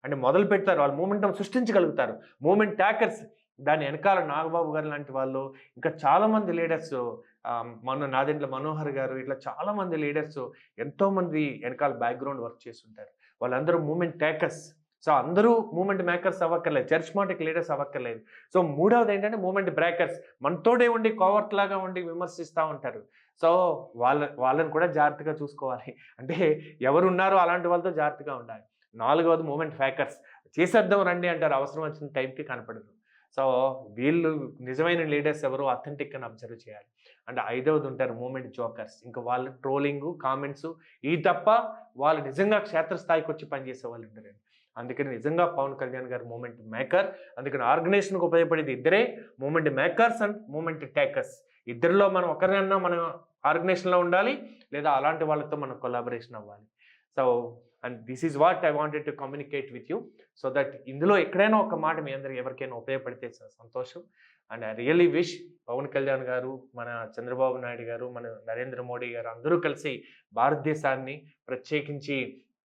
అంటే మొదలు పెడతారు. వాళ్ళు మూవ్‌మెంట్‌ని సృష్టించగలుగుతారు. మూవ్‌మెంట్ ట్యాకర్స్ దాని వెనకాల నాగబాబు గారు లాంటి వాళ్ళు ఇంకా చాలామంది లీడర్స్ నాదెండ్ల మనోహర్ గారు ఇట్లా చాలామంది లీడర్స్ ఎంతోమంది వెనకాల బ్యాక్‌గ్రౌండ్ వర్క్ చేసుంటారు. వాళ్ళందరూ మూవ్‌మెంట్ టేకర్స్. సో, అందరూ మూవ్‌మెంట్ మేకర్స్ అవ్వక్కర్లేదు. చరిష్మాటిక్ లీడర్స్ అవ్వక్కర్లేదు. సో, మూడవదేంటంటే మూవ్‌మెంట్ బ్రేకర్స్. మనతోడే ఉండి కోవర్ట్‌లాగా ఉండి విమర్శిస్తా ఉంటారు. సో, వాళ్ళని కూడా జాగ్రత్తగా చూసుకోవాలి. అంటే ఎవరున్నారో అలాంటి వాళ్ళతో జాగ్రత్తగా ఉండాలి. నాలుగవది మూవ్‌మెంట్ ఫేకర్స్. చేసేద్దాం రండి అంటారు. అవసరం వచ్చిన టైంకి కనపడరు. సో, వీళ్ళు నిజమైన లీడర్స్ ఎవరో అథెంటిక్‌గా అబ్జర్వ్ చేయాలి. అండ్ ఐదవది ఉంటారు మూవ్‌మెంట్ జోకర్స్. ఇంక వాళ్ళు ట్రోలింగు, కామెంట్సు ఇయి తప్ప వాళ్ళు నిజంగా క్షేత్రస్థాయికొచ్చి పనిచేసే వాళ్ళు ఉండరండి. అందుకని నిజంగా పవన్ కళ్యాణ్ గారు మూవ్‌మెంట్ మేకర్. అందుకని ఆర్గనైజేషన్‌కి ఉపయోగపడేది ఇద్దరే. Movement makers and movement takers. ఇద్దరిలో మనం ఒకరినన్నా మనం ఆర్గనైజేషన్‌లో ఉండాలి. లేదా అలాంటి వాళ్ళతో మనం కొలాబరేషన్ అవ్వాలి. So, and this is what I wanted to communicate with you. So that ఇందులో ఎక్కడైనా ఒక మాట మీ అందరికి ఎవరికైనా ఉపయోగపడితే సంతోషం. And I really wish Pawan Kalyan garu, మన చంద్రబాబు నాయుడు గారు, మన నరేంద్ర మోడీ గారు అందరూ కలిసి భారతదేశాన్ని ప్రత్యేకించి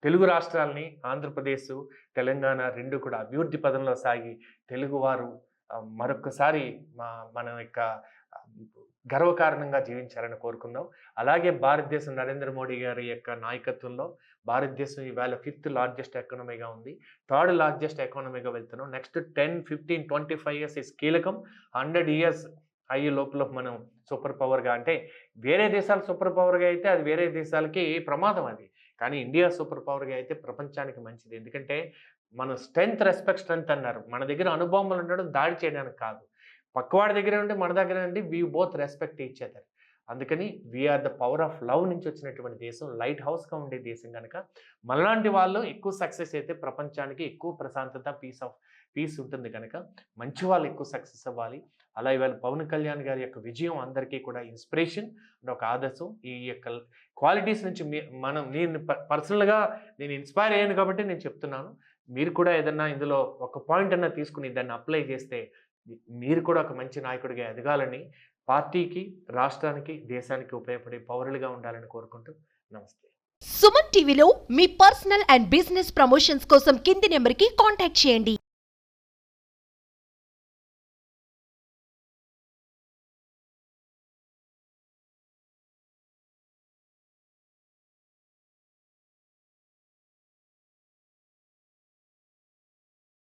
తెలుగు రాష్ట్రాల్ని ఆంధ్రప్రదేశ్, తెలంగాణ 2 కూడా అభివృద్ధి పదంలో సాగి తెలుగువారు మరొక్కసారి మన యొక్క గర్వకారణంగా జీవించాలని కోరుకుందాం. అలాగే భారతదేశం నరేంద్ర మోడీ గారి యొక్క నాయకత్వంలో భారతదేశం ఈవేళ 5th లార్జెస్ట్ ఎకానమీగా ఉంది. 3rd లార్జెస్ట్ ఎకానమీగా వెళ్తున్నాం. నెక్స్ట్ 10, 15, 25 ఇయర్స్ ఇస్ కీలకం. 100 ఇయర్స్ అయ్యే లోపల మనం సూపర్ పవర్‌గా అంటే వేరే దేశాలు సూపర్ పవర్‌గా అయితే అది వేరే దేశాలకి ప్రమాదం అది. కానీ ఇండియా సూపర్ పవర్‌గా అయితే ప్రపంచానికి మంచిది. ఎందుకంటే మన స్ట్రెంగ్త్ అన్నారు. మన దగ్గర అణుబాంబులు ఉండడం దాడి చేయడానికి కాదు. పక్కవాడి దగ్గరే ఉంటే మన దగ్గర ఉండి we both respect each other. అందుకని we are the power of love నుంచి వచ్చినటువంటి దేశం. లైట్ హౌస్‌గా ఉండే దేశం గనక మనలాంటి వాళ్ళు ఎక్కువ సక్సెస్ అయితే ప్రపంచానికి ఎక్కువ ప్రశాంతత, పీస్ ఉంటుంది కనుక మంచి వాళ్ళు ఎక్కువ సక్సెస్ అవ్వాలి. అలా ఇవాళ పవన్ కళ్యాణ్ గారి యొక్క విజయం అందరికీ కూడా ఇన్స్పిరేషన్ అండ్ ఒక ఆదర్శం. ఈ యొక్క క్వాలిటీస్ నుంచి నేను పర్సనల్‌గా నేను ఇన్స్పైర్ అయ్యాను కాబట్టి నేను చెప్తున్నాను. మీరు కూడా ఏదన్నా ఇందులో ఒక పాయింట్ అన్నా తీసుకొని దాన్ని అప్లై చేస్తే మీరు కూడా ఒక మంచి నాయకుడిగా ఎదగాలని, పార్టీకి, రాష్ట్రానికి, దేశానికి ఉపయోగపడే పౌరులుగా ఉండాలని కోరుకుంటూ నమస్తే. సుమన్ టీవీలో మీ పర్సనల్ అండ్ బిజినెస్ ప్రమోషన్స్ కోసం కింది నెంబర్కి కాంటాక్ట్ చేయండి.